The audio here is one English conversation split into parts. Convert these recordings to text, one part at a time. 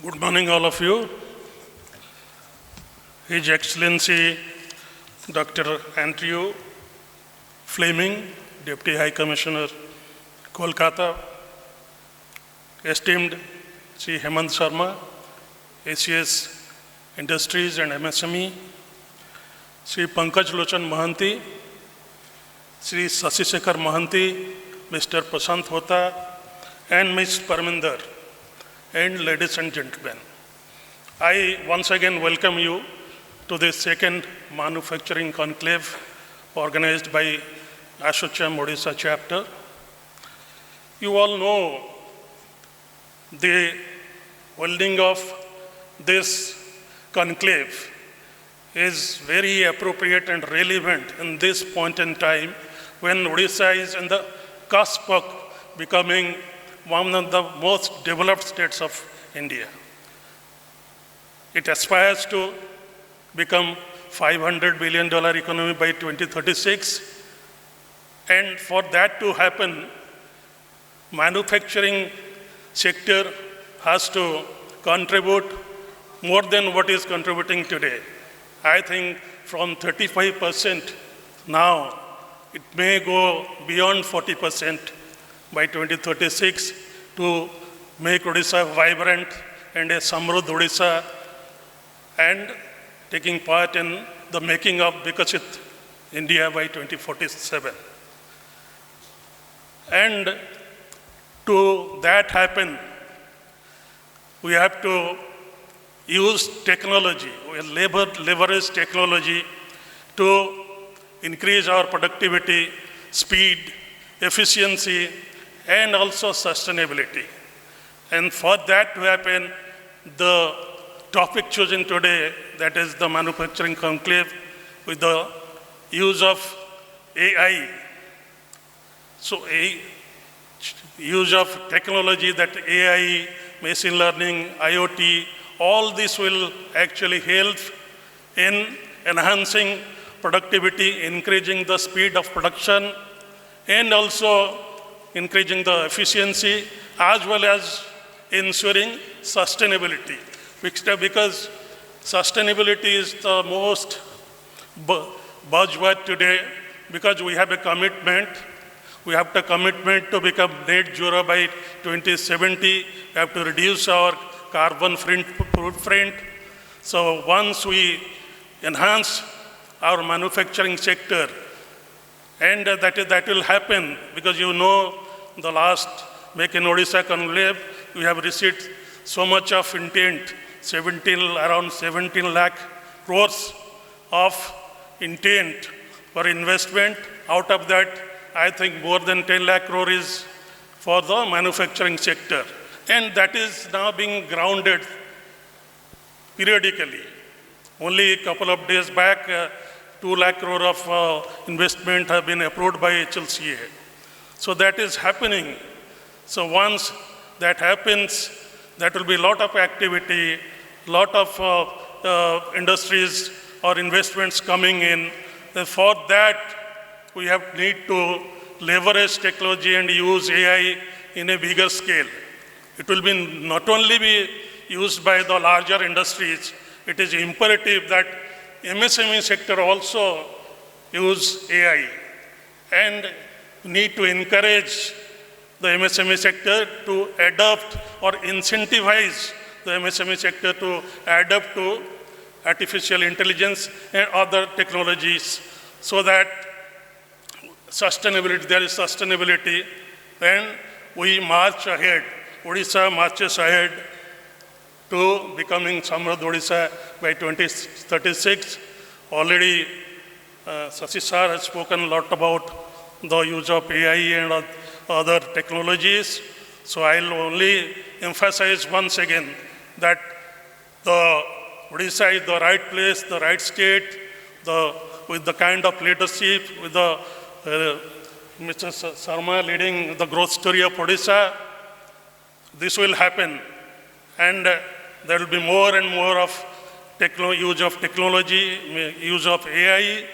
Good morning, all of you. His Excellency Dr. Andrew Fleming, Deputy High Commissioner, Kolkata, esteemed Sri Hemant Sharma, ACS Industries and MSME, Sri Pankaj Lochan Mohanty, Sri Sasisekhar Mohanty, Mr. Prashant Hota, and Ms. Parminder, and ladies and gentlemen. I once again welcome you to the second manufacturing conclave organized by ASSOCHAM Odisha chapter. You all know the holding of this conclave is very appropriate and relevant in this point in time when Odisha is in the cusp of becoming one of the most developed states of India. It aspires to become $500 billion economy by 2036. And for that to happen, manufacturing sector has to contribute more than what is contributing today. I think from 35% now, it may go beyond 40% by 2036 to make Odisha vibrant and a Shramudh Odisha and taking part in the making of Viksit India by 2047. And to that happen, we have to use technology, we leverage technology to increase our productivity, speed, efficiency, and also sustainability. And for that to happen, the topic chosen today, that is the manufacturing conclave with the use of AI. So use of technology, that AI, machine learning, IoT, all this will actually help in enhancing productivity, increasing the speed of production, and also increasing the efficiency, as well as ensuring sustainability. Because sustainability is the most buzzword today, because we have a commitment. We have the commitment to become net zero by 2070. We have to reduce our carbon footprint. So once we enhance our manufacturing sector, and that will happen because you know the last Make in Odisha conclave, we have received so much of intent, around 17 lakh crores of intent for investment. Out of that, I think more than 10 lakh crore is for the manufacturing sector. And that is now being grounded periodically. Only a couple of days back, 2 lakh crore of investment have been approved by HLCA. So that is happening. So once that happens, that will be a lot of activity, lot of industries or investments coming in. And for that, we need to leverage technology and use AI in a bigger scale. It will be not only be used by the larger industries, it is imperative that MSME sector also use AI, and need to encourage the MSME sector to adopt or incentivize the MSME sector to adapt to artificial intelligence and other technologies, so that there is sustainability, and we march ahead. Odisha marches ahead to becoming Shramudh Odisha by 2036. Already, Sasi Sir has spoken a lot about the use of AI and other technologies. So I'll only emphasize once again that the Odisha is the right place, the right state, with the kind of leadership, with the Mr. Sharma leading the growth story of Odisha. This will happen, and there will be more and more of use of technology, use of AI,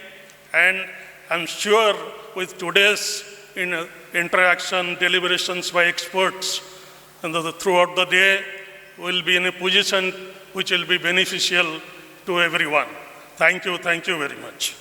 and I'm sure with today's interaction, deliberations by experts, and throughout the day, will be in a position which will be beneficial to everyone. Thank you very much.